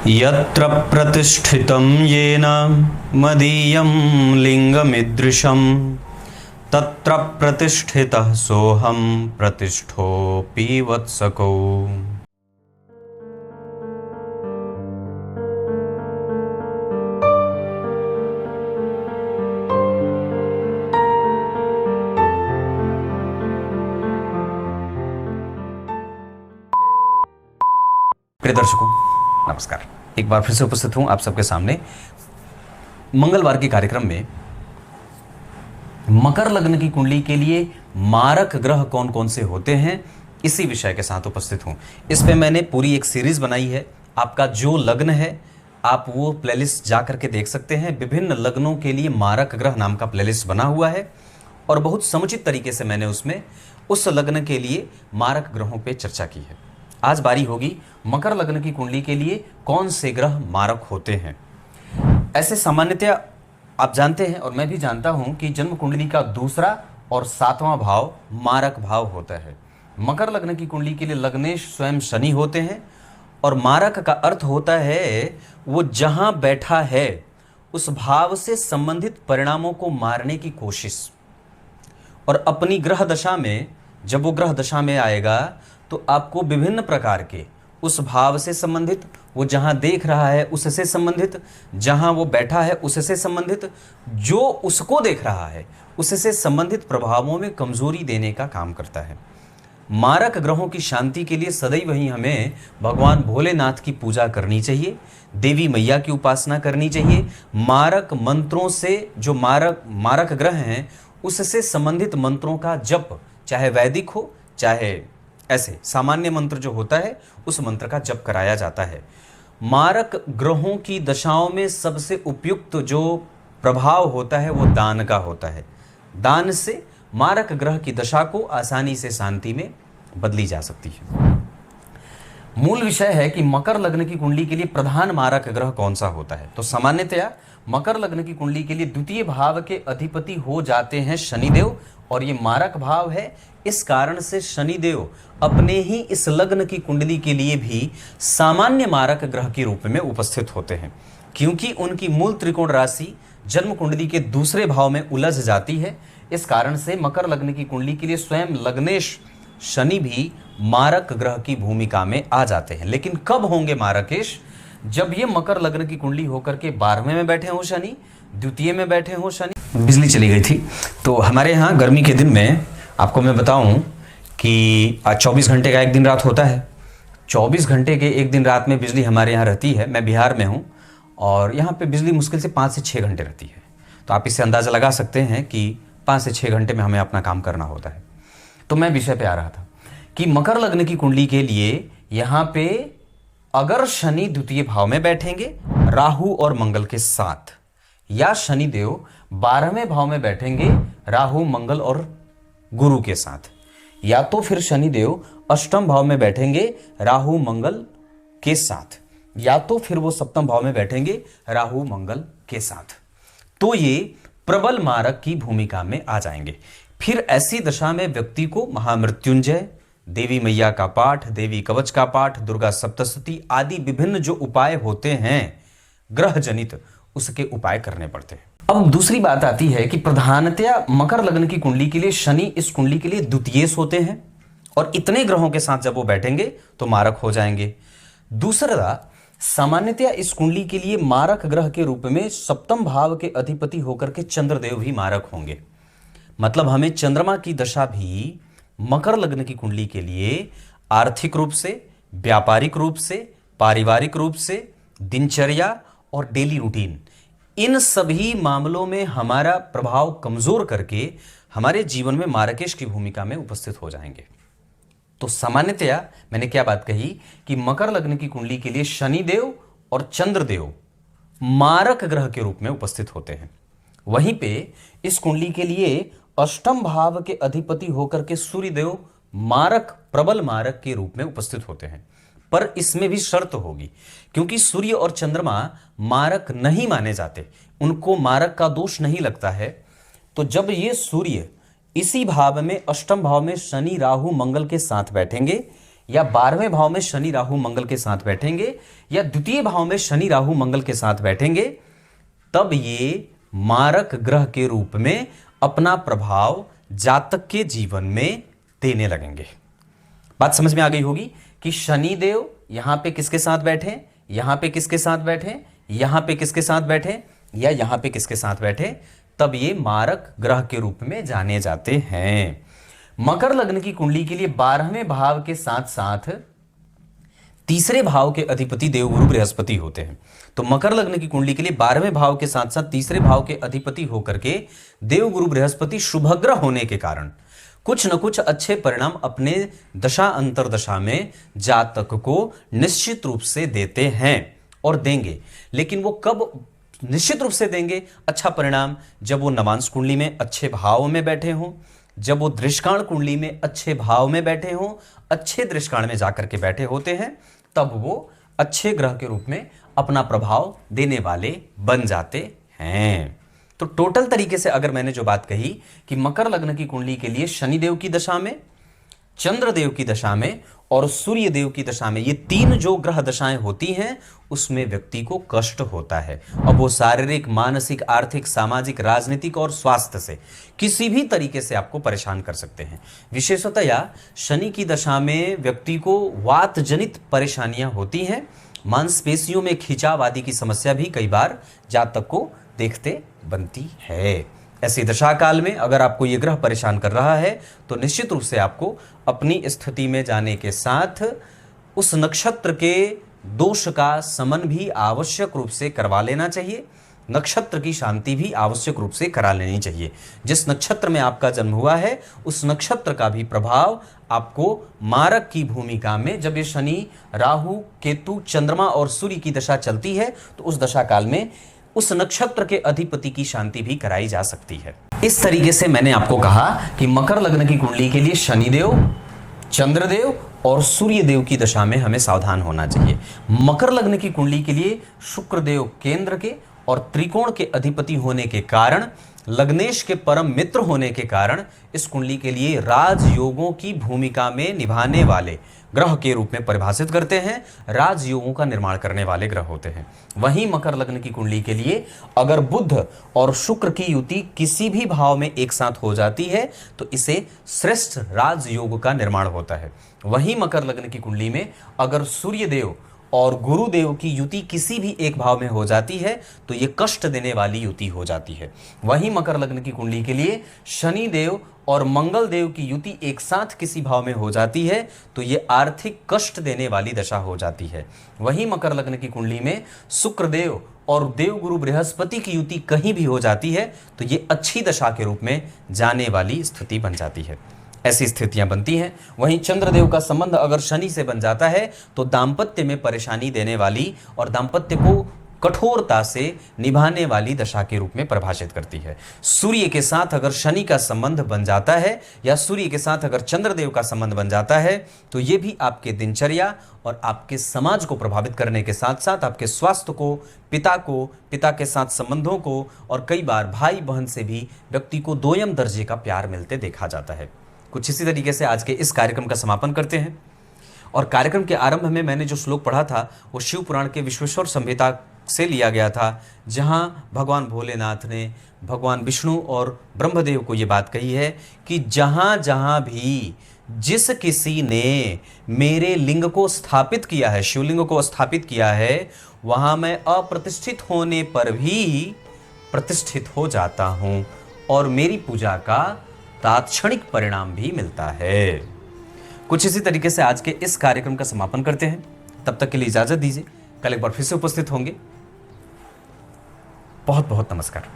यत्र प्रतिष्ठितं येन मदीयं लिंगमीदृशं तत्र प्रतिष्ठितः सोऽहं प्रतिष्ठोऽपि वत्सको। प्रिय दर्शकों नमस्कार, एक बार फिर से उपस्थित हूं आप सबके सामने मंगलवार के कार्यक्रम में। मकर लग्न की कुंडली के लिए मारक ग्रह कौन कौन से होते हैं, इसी विषय के साथ उपस्थित हूं। इस पे मैंने पूरी एक सीरीज बनाई है। आपका जो लग्न है आप वो प्लेलिस्ट जा करके देख सकते हैं। विभिन्न लग्नों के लिए मारक ग्रह नाम का प्लेलिस्ट बना हुआ है और बहुत समुचित तरीके से मैंने उसमें उस लग्न के लिए मारक ग्रहों पे चर्चा की है। आज बारी होगी मकर लग्न की कुंडली के लिए कौन से ग्रह मारक होते हैं। ऐसे सामान्यतया आप जानते हैं और मैं भी जानता हूं कि जन्म कुंडली का दूसरा और सातवां भाव मारक भाव होता है। मकर लग्न की कुंडली के लिए लग्नेश स्वयं शनि होते हैं और मारक का अर्थ होता है वो जहां बैठा है उस भाव से संबंधित परिणामों को मारने की कोशिश। और अपनी ग्रह दशा में जब वो ग्रह दशा में आएगा तो आपको विभिन्न प्रकार के उस भाव से संबंधित, वो जहां देख रहा है उससे संबंधित, जहां वो बैठा है उससे संबंधित, जो उसको देख रहा है उससे संबंधित प्रभावों में कमजोरी देने का काम करता है। मारक ग्रहों की शांति के लिए सदैव ही हमें भगवान भोलेनाथ की पूजा करनी चाहिए, देवी मैया की उपासना करनी चाहिए। मारक मंत्रों से जो मारक ग्रह हैं उससे संबंधित मंत्रों का जप, चाहे वैदिक हो चाहे ऐसे सामान्य मंत्र जो होता है उस मंत्र का जप कराया जाता है। मारक ग्रहों की दशाओं में सबसे उपयुक्त जो प्रभाव होता है वो दान का होता है। दान से मारक ग्रह की दशा को आसानी से शांति में बदली जा सकती है। मूल विषय है कि मकर लग्न की कुंडली के लिए प्रधान मारक ग्रह कौन सा होता है। तो सामान्यतया मकर लग्न की कुंडली के लिए द्वितीय भाव के अधिपति हो जाते हैं शनिदेव, और ये मारक भाव है। इस कारण से शनिदेव अपने ही इस लग्न की कुंडली के लिए भी सामान्य मारक ग्रह के रूप में उपस्थित होते हैं, क्योंकि उनकी मूल त्रिकोण राशि जन्म कुंडली के दूसरे भाव में उलझ जाती है। इस कारण से मकर लग्न की कुंडली के लिए स्वयं लग्नेश शनि भी मारक ग्रह की भूमिका में आ जाते हैं। लेकिन कब होंगे मारकेश? जब ये मकर लग्न की कुंडली होकर के 12वें में बैठे हो शनि, द्वितीय में बैठे हो शनि। बिजली चली गई थी तो हमारे यहाँ गर्मी के दिन में आपको मैं बताऊं कि आज 24 घंटे का एक दिन रात होता है। 24 घंटे के एक दिन रात में बिजली हमारे यहाँ रहती है। मैं बिहार में हूँ और यहाँ पे बिजली मुश्किल से 5 से 6 घंटे रहती है। तो आप इससे अंदाज़ा लगा सकते हैं कि 5 से 6 घंटे में हमें अपना काम करना होता है। तो मैं विषय पे आ रहा था कि मकर लग्न की कुंडली के लिए यहाँ पे अगर शनि द्वितीय भाव में बैठेंगे राहु और मंगल के साथ, या शनिदेव 12वें भाव में बैठेंगे राहु मंगल और गुरु के साथ, या तो फिर शनिदेव अष्टम भाव में बैठेंगे राहु मंगल के साथ, या तो फिर वो सप्तम भाव में बैठेंगे राहु मंगल के साथ, तो ये प्रबल मारक की भूमिका में आ जाएंगे। फिर ऐसी दशा में व्यक्ति को महामृत्युंजय, देवी मैया का पाठ, देवी कवच का पाठ, दुर्गा सप्तशती आदि विभिन्न जो उपाय होते हैं ग्रह जनित, उसके उपाय करने पड़ते हैं। अब दूसरी बात आती है कि प्रधानतया मकर लग्न की कुंडली के लिए शनि इस कुंडली के लिए द्वितीय होते हैं और इतने ग्रहों के साथ जब वो बैठेंगे तो मारक हो जाएंगे। दूसरा, सामान्यतया इस कुंडली के लिए मारक ग्रह के रूप में सप्तम भाव के अधिपति होकर के चंद्रदेव भी मारक होंगे। मतलब हमें चंद्रमा की दशा भी मकर लग्न की कुंडली के लिए आर्थिक रूप से, व्यापारिक रूप से, पारिवारिक रूप से, दिनचर्या और डेली रूटीन, इन सभी मामलों में हमारा प्रभाव कमजोर करके हमारे जीवन में मारकेश की भूमिका में उपस्थित हो जाएंगे। तो सामान्यतया मैंने क्या बात कही कि मकर लग्न की कुंडली के लिए शनिदेव और चंद्रदेव मारक ग्रह के रूप में उपस्थित होते हैं। वहीं पे इस कुंडली के लिए अष्टम भाव के अधिपति होकर के सूर्यदेव मारक, प्रबल मारक के रूप में उपस्थित होते हैं। पर इसमें भी शर्त होगी, क्योंकि सूर्य और चंद्रमा मारक नहीं माने जाते, उनको मारक का दोष नहीं लगता है। तो जब ये सूर्य इसी भाव में अष्टम भाव में शनि राहु मंगल के साथ बैठेंगे, या 12वें भाव में शनि राहु मंगल के साथ बैठेंगे या द्वितीय भाव में शनि राहु मंगल के साथ बैठेंगे, तब ये मारक ग्रह के रूप में अपना प्रभाव जातक के जीवन में देने लगेंगे। बात समझ में आ गई होगी कि शनि देव यहां पे किसके साथ बैठे, यहां पे किसके साथ बैठे, यहां पे किसके साथ बैठे या यहां पे किसके साथ बैठे, तब ये मारक ग्रह के रूप में जाने जाते हैं। मकर लग्न की कुंडली के लिए 12वें भाव के साथ साथ तीसरे भाव के अधिपति देवगुरु बृहस्पति होते हैं। तो मकर लग्न की कुंडली के लिए 12वें भाव के साथ साथ तीसरे भाव के अधिपति होकर के देवगुरु बृहस्पति शुभग्रह होने के कारण कुछ न कुछ अच्छे परिणाम अपने दशा अंतरदशा में जातक को निश्चित रूप से देते हैं और देंगे। लेकिन वो कब निश्चित रूप से देंगे अच्छा परिणाम? जब वो नवांश कुंडली में अच्छे भाव में बैठे हों, जब वो दृष्काण कुंडली में अच्छे भाव में बैठे हों, अच्छे दृष्काण में जाकर के बैठे होते हैं, तब वो अच्छे ग्रह के रूप में अपना प्रभाव देने वाले बन जाते हैं। तो टोटल तरीके से अगर मैंने जो बात कही कि मकर लग्न की कुंडली के लिए शनिदेव की दशा में, चंद्रदेव की दशा में और सूर्य देव की दशा में, ये तीन जो ग्रह दशाएं होती हैं उसमें व्यक्ति को कष्ट होता है। अब वो शारीरिक, मानसिक, आर्थिक, सामाजिक, राजनीतिक और स्वास्थ्य से किसी भी तरीके से आपको परेशान कर सकते हैं। विशेषतया शनि की दशा में व्यक्ति को वात जनित परेशानियां होती हैं। मांसपेशियों में खिंचाव आदि की समस्या भी कई बार जातक को देखते बनती है। ऐसी दशा काल में अगर आपको ये ग्रह परेशान कर रहा है तो निश्चित रूप से आपको अपनी स्थिति में जाने के साथ उस नक्षत्र के दोष का समन भी आवश्यक रूप से करवा लेना चाहिए, नक्षत्र की शांति भी आवश्यक रूप से करा लेनी चाहिए। जिस नक्षत्र में आपका जन्म हुआ है उस नक्षत्र का भी प्रभाव आपको मारक की भूमिका में, जब ये शनि, राहु, केतु, चंद्रमा और सूर्य की दशा चलती है तो उस दशा काल में उस नक्षत्र के अधिपति की शांति भी कराई जा सकती है। इस तरीके से मैंने आपको कहा कि मकर लग्न की कुंडली के लिए शनिदेव, चंद्रदेव और सूर्यदेव की दशा में हमें सावधान होना चाहिए। मकर लग्न की कुंडली के लिए शुक्रदेव केंद्र के और त्रिकोण के अधिपति होने के कारण, लग्नेश के परम मित्र होने के कारण इस कुंडली के लिए राजयोगों की भूमिका में निभाने वाले ग्रह के रूप में परिभाषित करते हैं, राजयोगों का निर्माण करने वाले ग्रह होते हैं। वहीं मकर लग्न की कुंडली के लिए अगर बुध और शुक्र की युति किसी भी भाव में एक साथ हो जाती है तो इसे श्रेष्ठ राजयोग का निर्माण होता है। वहीं मकर लग्न की कुंडली में अगर सूर्यदेव और गुरुदेव की युति किसी भी एक भाव में हो जाती है तो ये कष्ट देने वाली युति हो जाती है। वहीं मकर लग्न की कुंडली के लिए शनि देव और मंगल देव की युति एक साथ किसी भाव में हो जाती है तो ये आर्थिक कष्ट देने वाली दशा हो जाती है। वहीं मकर लग्न की कुंडली में शुक्रदेव और देवगुरु बृहस्पति की युति कहीं भी हो जाती है तो ये अच्छी दशा के रूप में जाने वाली स्थिति बन जाती है। ऐसी स्थितियां बनती हैं। वहीं चंद्रदेव का संबंध अगर शनि से बन जाता है तो दाम्पत्य में परेशानी देने वाली और दाम्पत्य को कठोरता से निभाने वाली दशा के रूप में परिभाषित करती है। सूर्य के साथ अगर शनि का संबंध बन जाता है या सूर्य के साथ अगर चंद्रदेव का संबंध बन जाता है तो ये भी आपके दिनचर्या और आपके समाज को प्रभावित करने के साथ साथ आपके स्वास्थ्य को, पिता के साथ संबंधों को और कई बार भाई बहन से भी व्यक्ति को दोयम दर्जे का प्यार मिलते देखा जाता है। कुछ इसी तरीके से आज के इस कार्यक्रम का समापन करते हैं। और कार्यक्रम के आरंभ में मैंने जो श्लोक पढ़ा था वो शिव पुराण के विश्वेश्वर संहिता से लिया गया था, जहां भगवान भोलेनाथ ने भगवान विष्णु और ब्रह्मदेव को ये बात कही है कि जहां जहां भी जिस किसी ने मेरे लिंग को स्थापित किया है, शिवलिंग को स्थापित किया है, वहां मैं अप्रतिष्ठित होने पर भी प्रतिष्ठित हो जाता हूं और मेरी पूजा का तात्क्षणिक परिणाम भी मिलता है। कुछ इसी तरीके से आज के इस कार्यक्रम का समापन करते हैं। तब तक के लिए इजाजत दीजिए, कल एक बार फिर से उपस्थित होंगे। बहुत बहुत नमस्कार।